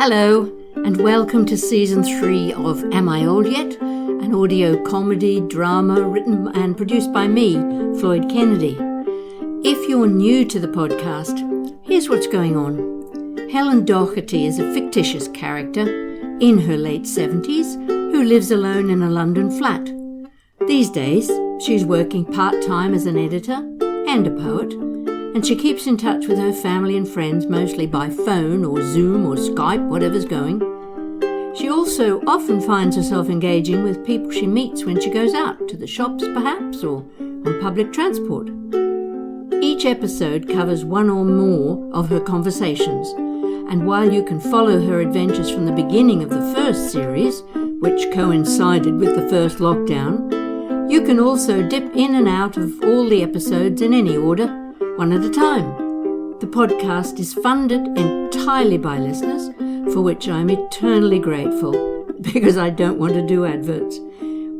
Hello, and welcome to Season 3 of Am I Old Yet? An audio comedy drama written and produced by me, Floyd Kennedy. If you're new to the podcast, here's what's going on. Helen Doherty is a fictitious character in her late 70s who lives alone in a London flat. These days, she's working part-time as an editor and a poet, and she keeps in touch with her family and friends mostly by phone or Zoom or Skype, whatever's going. She also often finds herself engaging with people she meets when she goes out to the shops perhaps, or on public transport. Each episode covers one or more of her conversations, and while you can follow her adventures from the beginning of the first series, which coincided with the first lockdown, you can also dip in and out of all the episodes in any order, one at a time. The podcast is funded entirely by listeners, for which I'm eternally grateful, because I don't want to do adverts.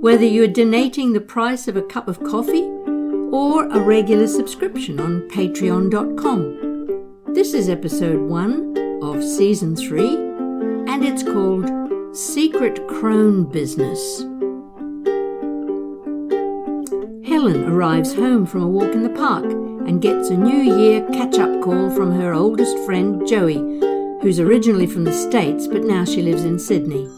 Whether you're donating the price of a cup of coffee or a regular subscription on patreon.com. This is episode 1 of season 3, and it's called Secret Crone Business. Helen arrives home from a walk in the park and gets a New Year catch-up call from her oldest friend, Joey, who's originally from the States, but now she lives in Sydney.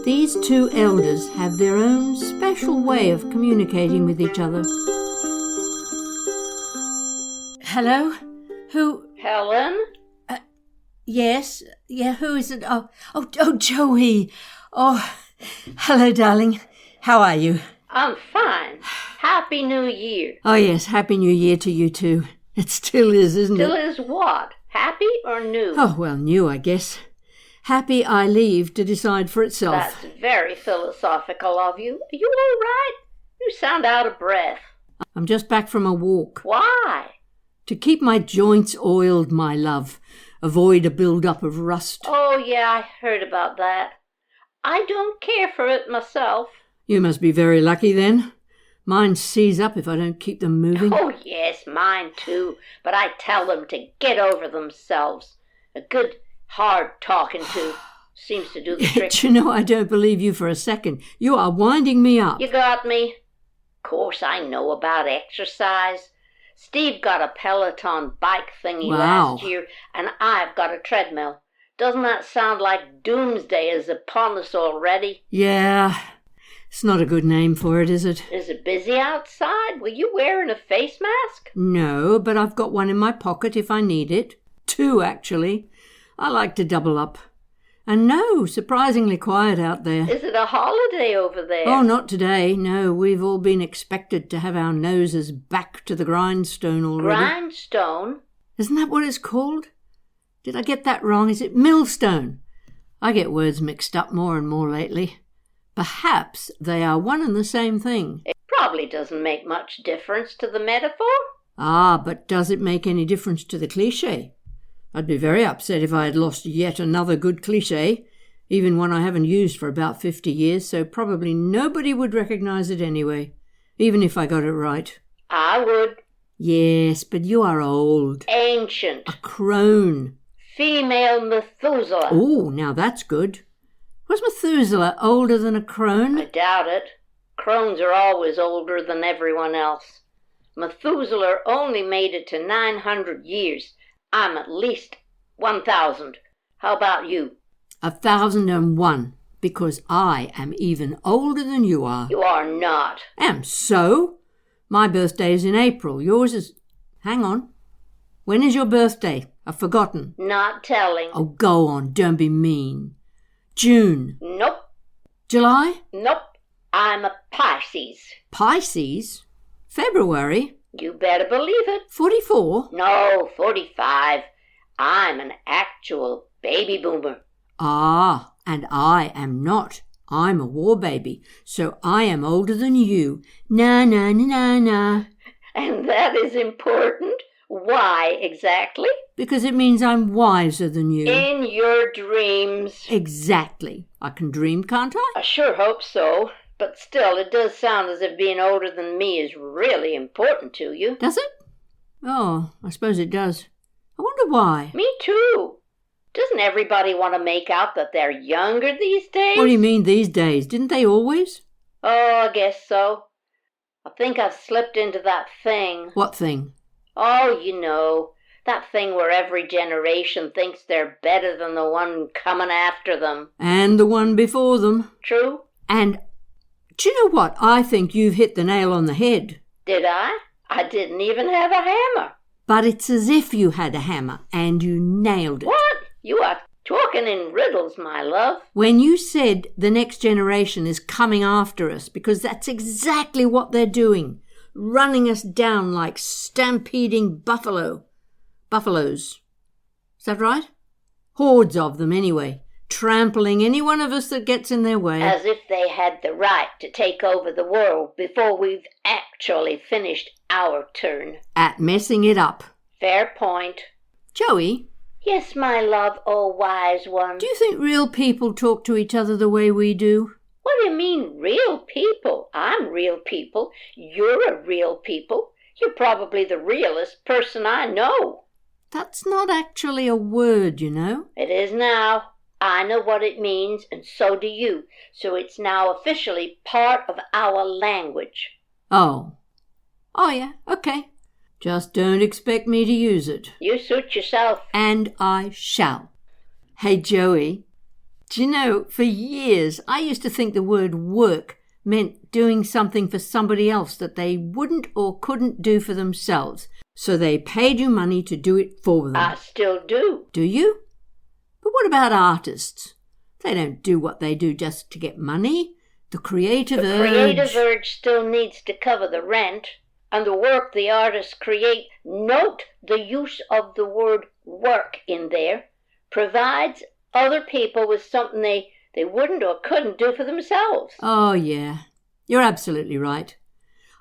These two elders have their own special way of communicating with each other. Hello? Who? Helen? Yes? Yeah, who is it? Oh, Joey. Oh, hello, darling. How are you? I'm fine. Happy New Year. Oh, yes, Happy New Year to you too. It still is, isn't it? Still is what? Happy or new? Oh, well, new, I guess. Happy I leave to decide for itself. That's very philosophical of you. Are you all right? You sound out of breath. I'm just back from a walk. Why? To keep my joints oiled, my love. Avoid a build-up of rust. Oh, yeah, I heard about that. I don't care for it myself. You must be very lucky then. Mine seize up if I don't keep them moving. Oh, yes, mine too. But I tell them to get over themselves. A good, hard talking to seems to do the trick. Do you know, I don't believe you for a second. You are winding me up. You got me. Of course, I know about exercise. Steve got a Peloton bike thingy last year, and I've got a treadmill. Doesn't that sound like doomsday is upon us already? Yeah. It's not a good name for it, is it? Is it busy outside? Were you wearing a face mask? No, but I've got one in my pocket if I need it. 2, actually. I like to double up. And no, surprisingly quiet out there. Is it a holiday over there? Oh, not today. No, we've all been expected to have our noses back to the grindstone already. Grindstone? Isn't that what it's called? Did I get that wrong? Is it millstone? I get words mixed up more and more lately. Perhaps they are one and the same thing. It probably doesn't make much difference to the metaphor. Ah, but does it make any difference to the cliché? I'd be very upset if I had lost yet another good cliché, even one I haven't used for about 50 years, so probably nobody would recognize it anyway, even if I got it right. I would. Yes, but you are old. Ancient. A crone. Female Methuselah. Oh, now that's good. Was Methuselah older than a crone? I doubt it. Crones are always older than everyone else. Methuselah only made it to 900 years. I'm at least 1,000. How about you? 1,001, because I am even older than you are. You are not. Am so? My birthday is in April. Yours is... Hang on. When is your birthday? I've forgotten. Not telling. Oh, go on. Don't be mean. June. Nope. July? Nope. I'm a Pisces. Pisces? February? You better believe it. 44? No, 45. I'm an actual baby boomer. Ah, and I am not. I'm a war baby, so I am older than you. Na, na, na, na, na. And that is important? Why exactly? Because it means I'm wiser than you. In your dreams. Exactly. I can dream, can't I? I sure hope so. But still, it does sound as if being older than me is really important to you. Does it? Oh, I suppose it does. I wonder why. Me too. Doesn't Doesn't everybody want to make out that they're younger these days? What do you mean these days? Didn't they always? Oh, I guess so. I think I've slipped into that thing. What thing? Oh, you know, that thing where every generation thinks they're better than the one coming after them. And the one before them. True. And do you know what? I think you've hit the nail on the head. Did I? I didn't even have a hammer. But it's as if you had a hammer and you nailed it. What? You are talking in riddles, my love. When you said the next generation is coming after us, because that's exactly what they're doing, running us down like stampeding buffaloes. Is that right? Hordes of them anyway, trampling any one of us that gets in their way. As if they had the right to take over the world before we've actually finished our turn. At messing it up. Fair point. Joey? Yes, my love, oh wise one. Do you think real people talk to each other the way we do? What do you mean, real people? I'm real people. You're a real people. You're probably the realest person I know. That's not actually a word, you know. It is now. I know what it means, and so do you. So it's now officially part of our language. Oh. Oh, yeah, okay. Just don't expect me to use it. You suit yourself. And I shall. Hey, Joey, do you know, for years I used to think the word work meant doing something for somebody else that they wouldn't or couldn't do for themselves. So they paid you money to do it for them. I still do. Do you? But what about artists? They don't do what they do just to get money. The creative urge still needs to cover the rent. And the work the artists create, note the use of the word work in there, provides other people with something they wouldn't or couldn't do for themselves. Oh, yeah. You're absolutely right.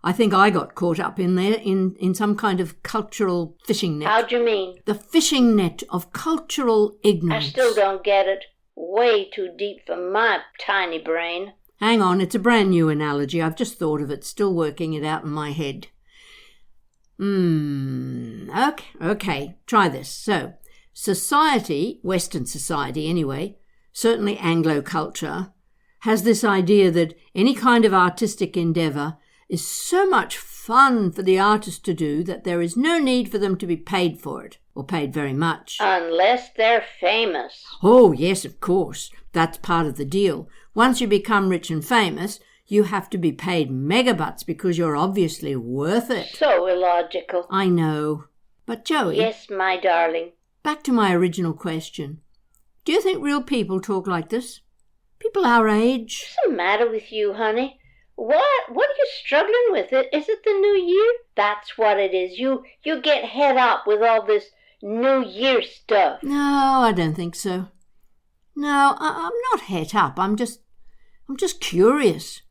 I think I got caught up in there in some kind of cultural fishing net. How do you mean? The fishing net of cultural ignorance. I still don't get it. Way too deep for my tiny brain. Hang on, it's a brand new analogy. I've just thought of it, still working it out in my head. Okay, try this. So, society, Western society anyway, certainly Anglo culture, has this idea that any kind of artistic endeavour is so much fun for the artist to do that there is no need for them to be paid for it, or paid very much. Unless they're famous. Oh, yes, of course. That's part of the deal. Once you become rich and famous, you have to be paid megabucks because you're obviously worth it. So illogical. I know. But Joey... Yes, my darling. Back to my original question. Do you think real people talk like this? People our age? What's the matter with you, honey? What are you struggling with? Is it the new year? That's what it is. You get head up with all this New Year stuff. No, I don't think so. No, I'm not het up. I'm just curious.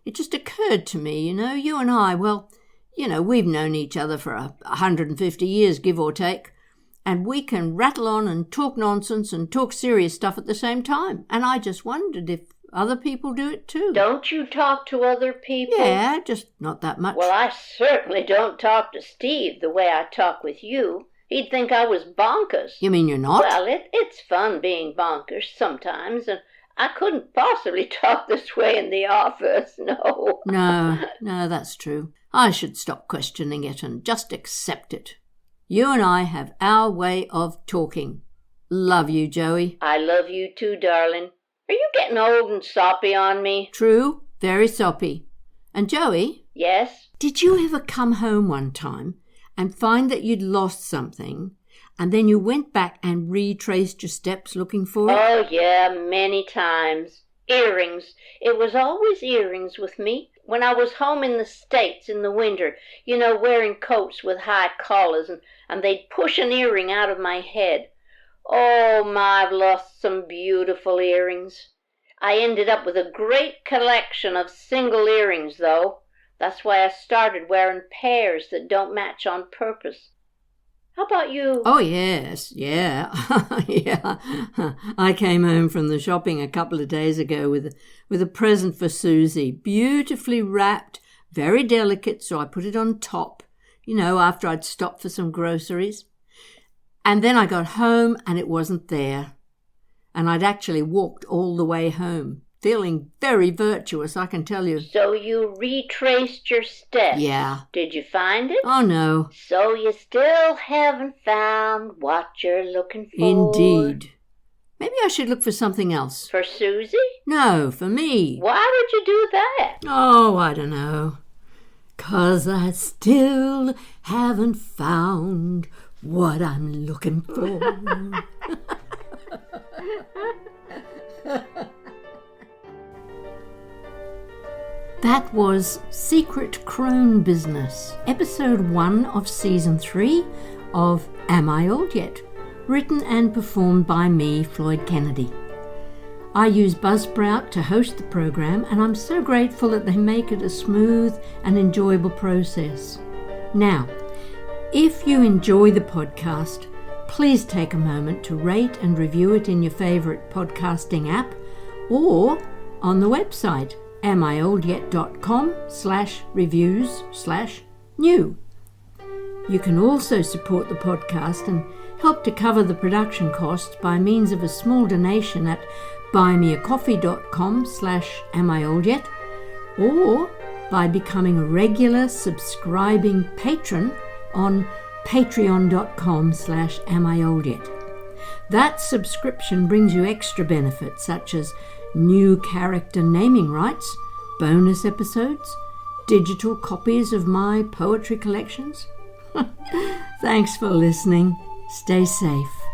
It just occurred to me, you and I, well, we've known each other for 150 years, give or take, and we can rattle on and talk nonsense and talk serious stuff at the same time. And I just wondered if other people do it too. Don't you talk to other people? Yeah, just not that much. Well, I certainly don't talk to Steve the way I talk with you. He'd think I was bonkers. You mean you're not? Well, it's fun being bonkers sometimes, and I couldn't possibly talk this way in the office, no. No, that's true. I should stop questioning it and just accept it. You and I have our way of talking. Love you, Joey. I love you too, darling. Are you getting old and soppy on me? True, very soppy. And Joey? Yes? Did you ever come home one time and find that you'd lost something, and then you went back and retraced your steps looking for it? Oh, yeah, many times. Earrings. It was always earrings with me. When I was home in the States in the winter, wearing coats with high collars, and they'd push an earring out of my head. Oh, I've lost some beautiful earrings. I ended up with a great collection of single earrings, though. That's why I started wearing pairs that don't match on purpose. How about you? Oh, yes, yeah. Yeah. I came home from the shopping a couple of days ago with a present for Susie, beautifully wrapped, very delicate, so I put it on top, after I'd stopped for some groceries. And then I got home and it wasn't there. And I'd actually walked all the way home, feeling very virtuous, I can tell you. So you retraced your steps? Yeah. Did you find it? Oh, no. So you still haven't found what you're looking for? Indeed. Maybe I should look for something else. For Susie? No, for me. Why would you do that? Oh, I don't know. 'Cause I still haven't found what I'm looking for. That was Secret Crone Business, Episode 1 of Season 3 of Am I Old Yet? Written and performed by me, Floyd Kennedy. I use Buzzsprout to host the program, and I'm so grateful that they make it a smooth and enjoyable process. Now, if you enjoy the podcast, please take a moment to rate and review it in your favourite podcasting app or on the website amioldYet.com/reviews/new. You can also support the podcast and help to cover the production costs by means of a small donation at buymeacoffee.com/amioldYet or by becoming a regular subscribing patron on patreon.com/amioldYet. That subscription brings you extra benefits such as new character naming rights, bonus episodes, digital copies of my poetry collections. Thanks for listening. Stay safe.